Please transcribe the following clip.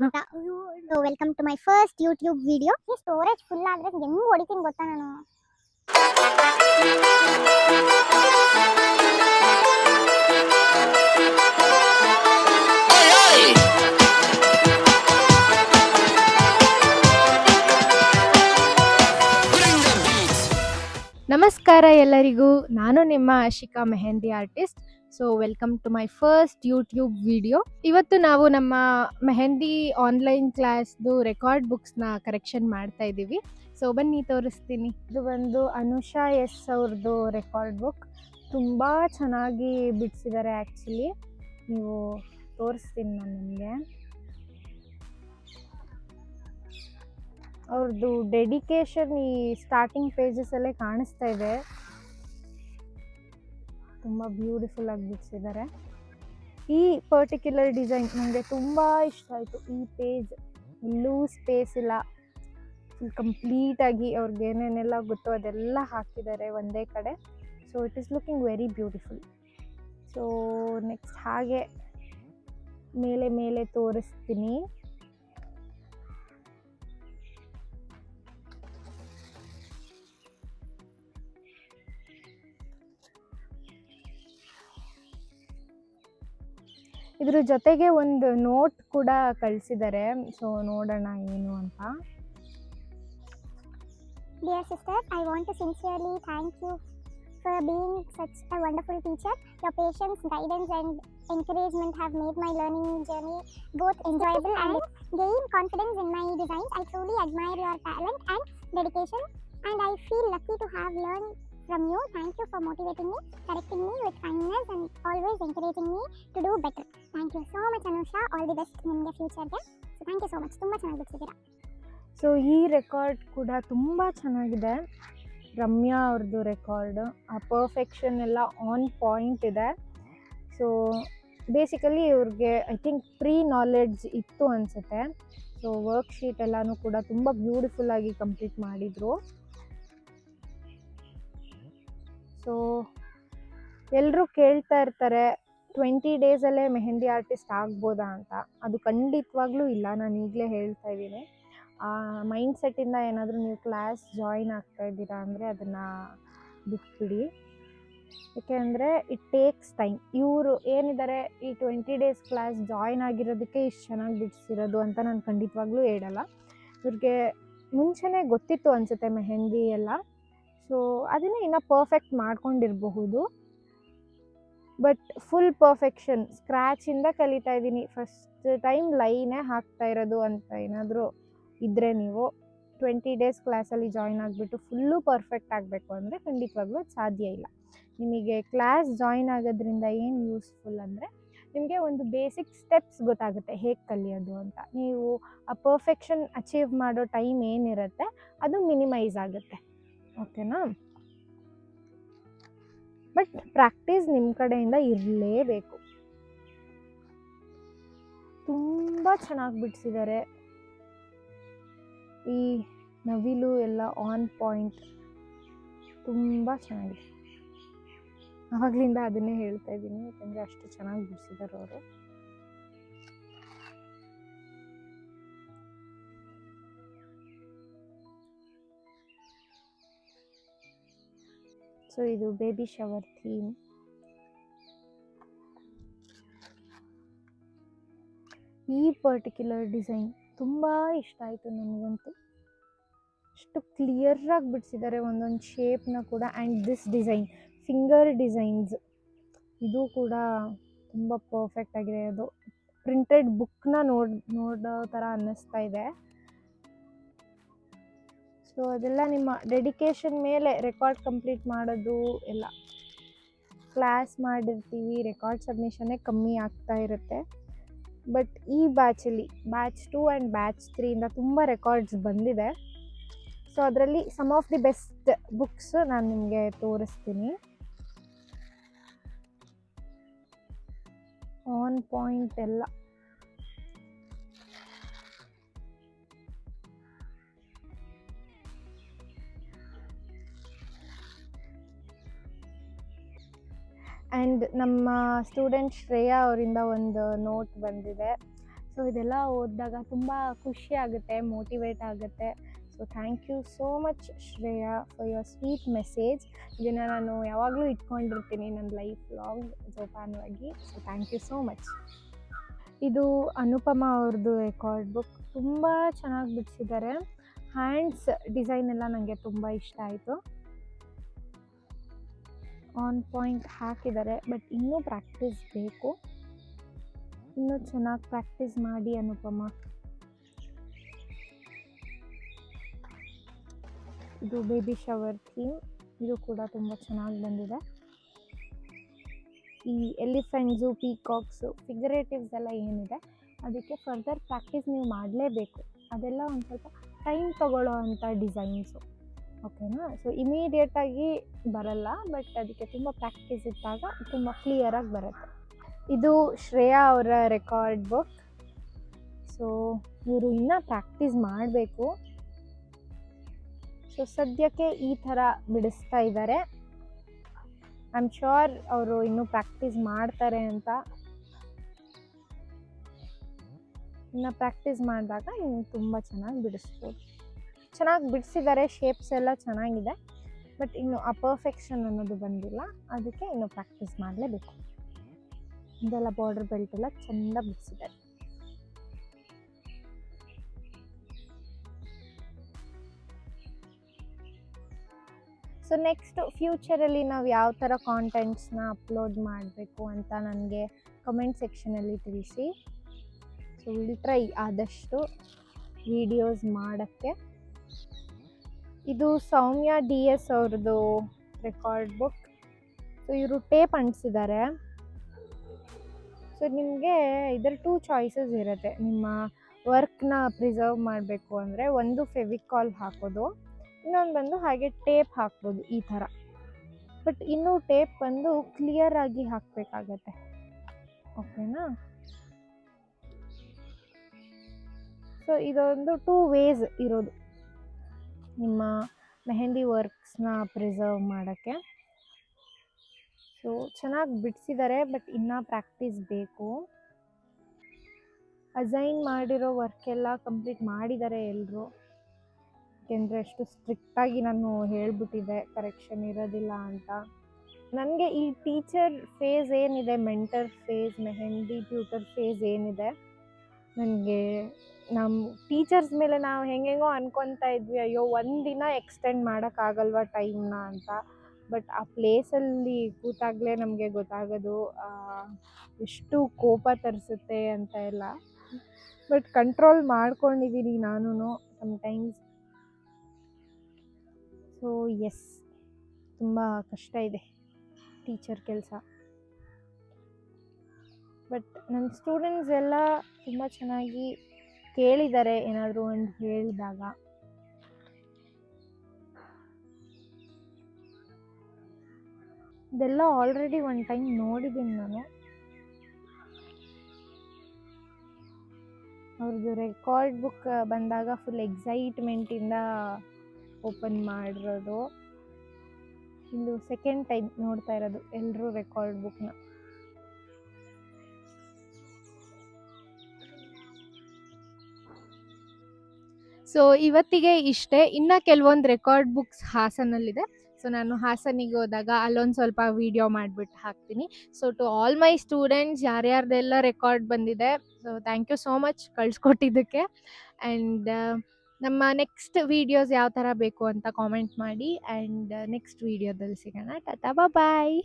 Welcome to my first YouTube video. ಈ storage full ಆದ್ರೆ ಹೆಂಗ್ ಹೊಡಿತೀನಿ ಗೊತ್ತಾ ನಾನು. ನಮಸ್ಕಾರ ಎಲ್ಲರಿಗೂ, ನಾನು ನಿಮ್ಮ Ashika mehndi artist. So welcome to my first YouTube video. ಇವತ್ತು ನಾವು ನಮ್ಮ ಮೆಹಂದಿ ಆನ್ಲೈನ್ ಕ್ಲಾಸ್ದು ರೆಕಾರ್ಡ್ ಬುಕ್ಸ್ನ ಕರೆಕ್ಷನ್ ಮಾಡ್ತಾ ಇದ್ದೀವಿ. ಸೊ ಬನ್ನಿ ತೋರಿಸ್ತೀನಿ. ಇದು ಒಂದು ಅನುಷಾ ಎಸ್ ಅವ್ರದ್ದು ರೆಕಾರ್ಡ್ ಬುಕ್. ತುಂಬ ಚೆನ್ನಾಗಿ ಬಿಡಿಸಿದ್ದಾರೆ. ಆ್ಯಕ್ಚುಲಿ ನೀವು ತೋರಿಸ್ತೀನಿ ನಾನು ನಿಮಗೆ. ಅವ್ರದ್ದು ಡೆಡಿಕೇಶನ್ ಈ ಸ್ಟಾರ್ಟಿಂಗ್ ಪೇಜಸಲ್ಲೇ ಕಾಣಿಸ್ತಾ ಇದೆ. ತುಂಬ ಬ್ಯೂಟಿಫುಲ್ ಆಗಿ ಬಿಡಿಸಿದ್ದಾರೆ. ಈ ಪರ್ಟಿಕ್ಯುಲರ್ ಡಿಸೈನ್ ನನಗೆ ತುಂಬ ಇಷ್ಟ ಆಯಿತು. ಈ ಪೇಜ್ ಎಲ್ಲೂ ಸ್ಪೇಸ್ ಇಲ್ಲ, ಫುಲ್ ಕಂಪ್ಲೀಟಾಗಿ ಅವ್ರಿಗೆ ಏನೇನೆಲ್ಲ ಗೊತ್ತೋ ಅದೆಲ್ಲ ಹಾಕಿದ್ದಾರೆ ಒಂದೇ ಕಡೆ. So it is looking very beautiful. So next ಹಾಗೆ ಮೇಲೆ ಮೇಲೆ ತೋರಿಸ್ತೀನಿ. ಇದ್ರ ಜೊತೆಗೆ ಒಂದು ನೋಟ್ ಕೂಡ ಕಳಿಸಿದ್ದಾರೆ. ಸೊ ನೋಡೋಣ ಏನು ಅಂತ. Dear sister, I want to sincerely thank you for being such a wonderful teacher. Your patience, guidance and encouragement have made my learning journey both enjoyable and gain confidence in my designs. I truly admire your talent and dedication and I feel lucky to have learned from you. Thank you for motivating me, correcting me with kindness and always encouraging me to do better. Thank you so much Anusha. All the best in the future. So thank you so much. ತುಂಬ ಚೆನ್ನಾಗಿ ಬಿಡಿಸಿದ್ದೀರಾ. So ಈ record ಕೂಡ ತುಂಬ ಚೆನ್ನಾಗಿದೆ. ರಮ್ಯಾ ಅವ್ರದ್ದು record. ಆ perfection ಎಲ್ಲ on point ಇದೆ. ಸೊ ಬೇಸಿಕಲಿ ಇವ್ರಿಗೆ ಐ ಥಿಂಕ್ ಪ್ರೀ ನಾಲೆಡ್ಜ್ ಇತ್ತು ಅನಿಸುತ್ತೆ. ಸೊ ವರ್ಕ್ಶೀಟ್ ಎಲ್ಲನೂ ಕೂಡ ತುಂಬ ಬ್ಯೂಟಿಫುಲ್ಲಾಗಿ ಕಂಪ್ಲೀಟ್ ಮಾಡಿದರು. ಸೊ ಎಲ್ಲರೂ ಕೇಳ್ತಾ ಇರ್ತಾರೆ 20 ಡೇಸಲ್ಲೇ ಮೆಹಂದಿ ಆರ್ಟಿಸ್ಟ್ ಆಗ್ಬೋದಾ ಅಂತ. ಅದು ಖಂಡಿತವಾಗ್ಲೂ ಇಲ್ಲ. ನಾನು ಈಗಲೇ ಹೇಳ್ತಾ ಇದ್ದೀನಿ. ಮೈಂಡ್ ಸೆಟ್ಟಿಂದ ಏನಾದರೂ ನೀವು ಕ್ಲಾಸ್ ಜಾಯಿನ್ ಆಗ್ತಾ ಇದ್ದೀರಾ ಅಂದರೆ ಅದನ್ನು ಬಿಟ್ಬಿಡಿ. ಏಕೆಂದರೆ ಇಟ್ ಟೇಕ್ಸ್ ಟೈಮ್. ಇವರು ಏನಿದ್ದಾರೆ ಈ 20 ಡೇಸ್ ಕ್ಲಾಸ್ ಜಾಯಿನ್ ಆಗಿರೋದಕ್ಕೆ ಇಷ್ಟು ಚೆನ್ನಾಗಿ ಬಿಡಿಸಿರೋದು ಅಂತ ನಾನು ಖಂಡಿತವಾಗ್ಲೂ ಹೇಳಲ್ಲ. ಇವ್ರಿಗೆ ಮುಂಚೆನೇ ಗೊತ್ತಿತ್ತು ಅನಿಸುತ್ತೆ ಮೆಹಂದಿ ಎಲ್ಲ. ಸೊ ಅದನ್ನೇ ಇನ್ನೂ ಪರ್ಫೆಕ್ಟ್ ಮಾಡ್ಕೊಂಡಿರಬಹುದು. ಬಟ್ ಫುಲ್ ಪರ್ಫೆಕ್ಷನ್ ಸ್ಕ್ರ್ಯಾಚಿಂದ ಕಲಿತಾ ಇದ್ದೀನಿ, ಫಸ್ಟ್ ಟೈಮ್ ಲೈನೇ ಹಾಕ್ತಾ ಇರೋದು ಅಂತ ಏನಾದರೂ ಇದ್ದರೆ ನೀವು 20 ಡೇಸ್ ಕ್ಲಾಸಲ್ಲಿ ಜಾಯಿನ್ ಆಗಿಬಿಟ್ಟು ಫುಲ್ಲು ಪರ್ಫೆಕ್ಟ್ ಆಗಬೇಕು ಅಂದರೆ ಖಂಡಿತವಾಗ್ಲೂ ಅದು ಸಾಧ್ಯ ಇಲ್ಲ. ನಿಮಗೆ ಕ್ಲಾಸ್ ಜಾಯಿನ್ ಆಗೋದ್ರಿಂದ ಏನು ಯೂಸ್ಫುಲ್ ಅಂದರೆ ನಿಮಗೆ ಒಂದು ಬೇಸಿಕ್ ಸ್ಟೆಪ್ಸ್ ಗೊತ್ತಾಗುತ್ತೆ ಹೇಗೆ ಕಲಿಯೋದು ಅಂತ. ನೀವು ಆ ಪರ್ಫೆಕ್ಷನ್ ಅಚೀವ್ ಮಾಡೋ ಟೈಮ್ ಏನಿರುತ್ತೆ ಅದು ಮಿನಿಮೈಸ್ ಆಗುತ್ತೆ. ಓಕೆನಾ? ಬಟ್ ಪ್ರಾಕ್ಟೀಸ್ ನಿಮ್ಮ ಕಡೆಯಿಂದ ಇರಲೇಬೇಕು. ತುಂಬ ಚೆನ್ನಾಗಿ ಬಿಡಿಸಿದ್ದಾರೆ. ಈ ನವಿಲು ಎಲ್ಲ ಆನ್ ಪಾಯಿಂಟ್ ತುಂಬ ಚೆನ್ನಾಗಿದೆ. ಆವಾಗಲಿಂದ ಅದನ್ನೇ ಹೇಳ್ತಾ ಇದ್ದೀನಿ, ಯಾಕಂದರೆ ಅಷ್ಟು ಚೆನ್ನಾಗಿ ಬಿಡಿಸಿದ್ದಾರೆ ಅವರು. ಸೊ ಇದು ಬೇಬಿ ಶವರ್ ಥೀಮ್. ಈ ಪರ್ಟಿಕ್ಯುಲರ್ ಡಿಸೈನ್ ತುಂಬ ಇಷ್ಟ ಆಯಿತು ನನಗಂತೂ. ಅಷ್ಟು ಕ್ಲಿಯರಾಗಿ ಬಿಡಿಸಿದ್ದಾರೆ ಒಂದೊಂದು ಶೇಪ್ನ ಕೂಡ. And this design finger designs ಇದು ಕೂಡ ತುಂಬ ಪರ್ಫೆಕ್ಟ್ ಆಗಿದೆ. ಅದು ಪ್ರಿಂಟೆಡ್ ಬುಕ್ನ ನೋಡೋ ಥರ ಅನ್ನಿಸ್ತಾ ಇದೆ. ಸೊ ಅದೆಲ್ಲ ನಿಮ್ಮ ಡೆಡಿಕೇಶನ್ ಮೇಲೆ ರೆಕಾರ್ಡ್ ಕಂಪ್ಲೀಟ್ ಮಾಡೋದು ಎಲ್ಲ. ಕ್ಲಾಸ್ ಮಾಡಿರ್ತೀವಿ, ರೆಕಾರ್ಡ್ ಸಬ್ಮಿಷನ್ನೇ ಕಮ್ಮಿ ಆಗ್ತಾ ಇರುತ್ತೆ. ಬಟ್ ಈ ಬ್ಯಾಚಲ್ಲಿ ಬ್ಯಾಚ್ 2 ಆ್ಯಂಡ್ ಬ್ಯಾಚ್ 3ಇಂದ ತುಂಬ ರೆಕಾರ್ಡ್ಸ್ ಬಂದಿದೆ. ಸೊ ಅದರಲ್ಲಿ some of the best books ನಾನು ನಿಮಗೆ ತೋರಿಸ್ತೀನಿ. ಆನ್ ಪಾಯಿಂಟ್ ಎಲ್ಲ. ಆ್ಯಂಡ್ ನಮ್ಮ ಸ್ಟೂಡೆಂಟ್ ಶ್ರೇಯಾ ಅವರಿಂದ ಒಂದು ನೋಟ್ ಬಂದಿದೆ. ಸೊ ಇದೆಲ್ಲ ಓದಿದಾಗ ತುಂಬ ಖುಷಿ ಆಗುತ್ತೆ, ಮೋಟಿವೇಟ್ ಆಗುತ್ತೆ. So thank you so much Shreya for your sweet message. ಇದನ್ನು ನಾನು ಯಾವಾಗಲೂ ಇಟ್ಕೊಂಡಿರ್ತೀನಿ ನನ್ನ ಲೈಫ್ ಲಾಂಗ್ ಜೋಪಾನವಾಗಿ. So thank you so much. ಇದು ಅನುಪಮ ಅವ್ರದ್ದು ರೆಕಾರ್ಡ್ ಬುಕ್. ತುಂಬ ಚೆನ್ನಾಗಿ ಬಿಡಿಸಿದ್ದಾರೆ. ಹ್ಯಾಂಡ್ಸ್ ಡಿಸೈನ್ ಎಲ್ಲ ನನಗೆ ತುಂಬ ಇಷ್ಟ ಆಯಿತು. ಆನ್ ಪಾಯಿಂಟ್ ಹಾಕಿದ್ದಾರೆ, ಬಟ್ ಇನ್ನೂ ಪ್ರಾಕ್ಟೀಸ್ ಬೇಕು. ಇನ್ನೂ ಚೆನ್ನಾಗಿ ಪ್ರಾಕ್ಟೀಸ್ ಮಾಡಿ ಅನುಪಮ. ಇದು ಬೇಬಿ ಶವರ್ ಥೀಮ್. ಇದು ಕೂಡ ತುಂಬ ಚೆನ್ನಾಗಿ ಬಂದಿದೆ. ಈ ಎಲಿಫೆಂಟ್ಸು, ಪೀಕಾಕ್ಸು, ಫಿಗರೇಟಿವ್ಸ್ ಎಲ್ಲ ಏನಿದೆ ಅದಕ್ಕೆ ಫರ್ದರ್ ಪ್ರಾಕ್ಟೀಸ್ ನೀವು ಮಾಡಲೇಬೇಕು. ಅದೆಲ್ಲ ಒಂದು ಸ್ವಲ್ಪ ಟೈಮ್ ತಗೊಳ್ಳೋ ಅಂಥ ಡಿಸೈನ್ಸು, ಓಕೆನಾ. ಸೊ ಇಮಿಡಿಯೇಟಾಗಿ ಬರಲ್ಲ, ಬಟ್ ಅದಕ್ಕೆ ತುಂಬ ಪ್ರಾಕ್ಟೀಸ್ ಇದ್ದಾಗ ತುಂಬ ಕ್ಲಿಯರಾಗಿ ಬರುತ್ತೆ. ಇದು ಶ್ರೇಯಾ ಅವರ ರೆಕಾರ್ಡ್ ಬುಕ್. ಸೊ ಇವರು ಇನ್ನೂ ಪ್ರಾಕ್ಟೀಸ್ ಮಾಡಬೇಕು. ಸೊ ಸದ್ಯಕ್ಕೆ ಈ ಥರ ಬಿಡಿಸ್ತಾ ಇದ್ದಾರೆ. ಐ ಆಮ್ ಶ್ಯೂರ್ ಅವರು ಇನ್ನೂ ಪ್ರಾಕ್ಟೀಸ್ ಮಾಡ್ತಾರೆ ಅಂತ. ಇನ್ನು ಪ್ರಾಕ್ಟೀಸ್ ಮಾಡಿದಾಗ ಇನ್ನು ತುಂಬ ಚೆನ್ನಾಗಿ ಬಿಡಿಸ್ಬೋದು. ಚೆನ್ನಾಗಿ ಬಿಡಿಸಿದ್ದಾರೆ, ಶೇಪ್ಸ್ ಎಲ್ಲ ಚೆನ್ನಾಗಿದೆ, ಬಟ್ ಇನ್ನು ಆ ಪರ್ಫೆಕ್ಷನ್ ಅನ್ನೋದು ಬಂದಿಲ್ಲ. ಅದಕ್ಕೆ ಇನ್ನು ಪ್ರಾಕ್ಟೀಸ್ ಮಾಡಲೇಬೇಕು. ಇದೆಲ್ಲ ಬಾರ್ಡರ್ ಬೆಲ್ಟ್ ಎಲ್ಲ ಚೆಂದ ಬಿಡಿಸಿದ್ದಾರೆ. ಸೊ ನೆಕ್ಸ್ಟ್ ಫ್ಯೂಚರಲ್ಲಿ ನಾವು ಯಾವ ಥರ ಕಾಂಟೆಂಟ್ಸ್ನ ಅಪ್ಲೋಡ್ ಮಾಡಬೇಕು ಅಂತ ನನಗೆ ಕಮೆಂಟ್ ಸೆಕ್ಷನಲ್ಲಿ ತಿಳಿಸಿ. ಸೊ ವಿಲ್ ಟ್ರೈ ಆದಷ್ಟು ವಿಡಿಯೋಸ್ ಮಾಡೋಕ್ಕೆ. ಇದು ಸೌಮ್ಯ DS ಅವ್ರದ್ದು ರೆಕಾರ್ಡ್ ಬುಕ್. ಸೊ ಇವರು ಟೇಪ್ ಅಂಟಿಸಿದ್ದಾರೆ. ಸೊ ನಿಮಗೆ ಇದರ 2 ಚಾಯ್ಸಸ್ ಇರುತ್ತೆ. ನಿಮ್ಮ ವರ್ಕ್ನ ಪ್ರಿಸರ್ವ್ ಮಾಡಬೇಕು ಅಂದರೆ ಒಂದು ಫೆವಿಕಾಲ್ ಹಾಕೋದು, ಇನ್ನೊಂದು ಬಂದು ಹಾಗೆ ಟೇಪ್ ಹಾಕ್ಬೋದು ಈ ಥರ. ಬಟ್ ಇನ್ನೂ ಟೇಪ್ ಬಂದು ಕ್ಲಿಯರ್ ಆಗಿ ಹಾಕಬೇಕಾಗತ್ತೆ, ಓಕೆನಾ. ಸೊ ಇದೊಂದು 2 ವೇಸ್ ಇರೋದು ನಿಮ್ಮ ಮೆಹಂದಿ ವರ್ಕ್ಸ್ನ ಪ್ರಿಸರ್ವ್ ಮಾಡೋಕ್ಕೆ. ಸೊ ಚೆನ್ನಾಗಿ ಬಿಡಿಸಿದ್ದಾರೆ, ಬಟ್ ಇನ್ನೂ ಪ್ರಾಕ್ಟೀಸ್ ಬೇಕು. ಅಸೈನ್ ಮಾಡಿರೋ ವರ್ಕೆಲ್ಲ ಕಂಪ್ಲೀಟ್ ಮಾಡಿದ್ದಾರೆ ಎಲ್ಲರೂ. ಯಾಕೆಂದರೆ ಅಷ್ಟು ಸ್ಟ್ರಿಕ್ಟಾಗಿ ನಾನು ಹೇಳಿಬಿಟ್ಟಿದ್ದೆ ಕರೆಕ್ಷನ್ ಇರೋದಿಲ್ಲ ಅಂತ. ನನಗೆ ಈ ಟೀಚರ್ ಫೇಸ್ ಏನಿದೆ, mentor phase, mehndi tutor phase ಏನಿದೆ, ನನಗೆ ನಮ್ಮ ಟೀಚರ್ಸ್ ಮೇಲೆ ನಾವು ಹೆಂಗೆಂಗೋ ಅನ್ಕೊತಾ ಇದ್ವಿ, ಅಯ್ಯೋ ಒಂದಿನ ಎಕ್ಸ್ಟೆಂಡ್ ಮಾಡೋಕ್ಕಾಗಲ್ವ ಟೈಮ್ನ ಅಂತ. ಬಟ್ ಆ ಪ್ಲೇಸಲ್ಲಿ ಕೂತಾಗಲೇ ನಮಗೆ ಗೊತ್ತಾಗೋದು ಎಷ್ಟು ಕೋಪ ತರಿಸುತ್ತೆ ಅಂತ ಎಲ್ಲ. ಬಟ್ ಕಂಟ್ರೋಲ್ ಮಾಡ್ಕೊಂಡಿದ್ದೀನಿ ನಾನು ಸಮ್ಟೈಮ್ಸ್. ಸೊ ಎಸ್, ತುಂಬ ಕಷ್ಟ ಇದೆ ಟೀಚರ್ ಕೆಲಸ. ಬಟ್ ನನ್ನ ಸ್ಟೂಡೆಂಟ್ಸ್ ಎಲ್ಲ ತುಂಬ ಚೆನ್ನಾಗಿ ಕೇಳಿದ್ದಾರೆ ಏನಾದರೂ ಒಂದು ಹೇಳಿದಾಗ. ಇದೆಲ್ಲ ಆಲ್ರೆಡಿ ಒಂದು ಟೈಮ್ ನೋಡಿದ್ದೀನಿ ನಾನು. ಅವ್ರದ್ದು ರೆಕಾರ್ಡ್ ಬುಕ್ ಬಂದಾಗ ಫುಲ್ ಎಕ್ಸೈಟ್ಮೆಂಟಿಂದ ಓಪನ್ ಮಾಡಿರೋದು. ಇದು ಸೆಕೆಂಡ್ ಟೈಮ್ ನೋಡ್ತಾ ಇರೋದು ಎಲ್ಲರೂ ರೆಕಾರ್ಡ್ ಬುಕ್ನ. ಸೊ ಇವತ್ತಿಗೆ ಇಷ್ಟೇ. ಇನ್ನು ಕೆಲವೊಂದು ರೆಕಾರ್ಡ್ ಬುಕ್ಸ್ ಹಾಸನಲ್ಲಿದೆ. ಸೊ ನಾನು ಹಾಸನಿಗೆ ಹೋದಾಗ ಅಲ್ಲೊಂದು ಸ್ವಲ್ಪ ವಿಡಿಯೋ ಮಾಡಿಬಿಟ್ಟು ಹಾಕ್ತೀನಿ. So to all my students, ಯಾರ್ಯಾರ್ದೆಲ್ಲ ರೆಕಾರ್ಡ್ ಬಂದಿದೆ, so thank you so much ಕಳಿಸ್ಕೊಟ್ಟಿದ್ದಕ್ಕೆ. ಆ್ಯಂಡ್ ನಮ್ಮ ನೆಕ್ಸ್ಟ್ ವೀಡಿಯೋಸ್ ಯಾವ ಥರ ಬೇಕು ಅಂತ ಕಾಮೆಂಟ್ ಮಾಡಿ. ಆ್ಯಂಡ್ ನೆಕ್ಸ್ಟ್ ವೀಡಿಯೋದಲ್ಲಿ ಸಿಗೋಣ. ಟಾಟಾ, ಬಾಯ್.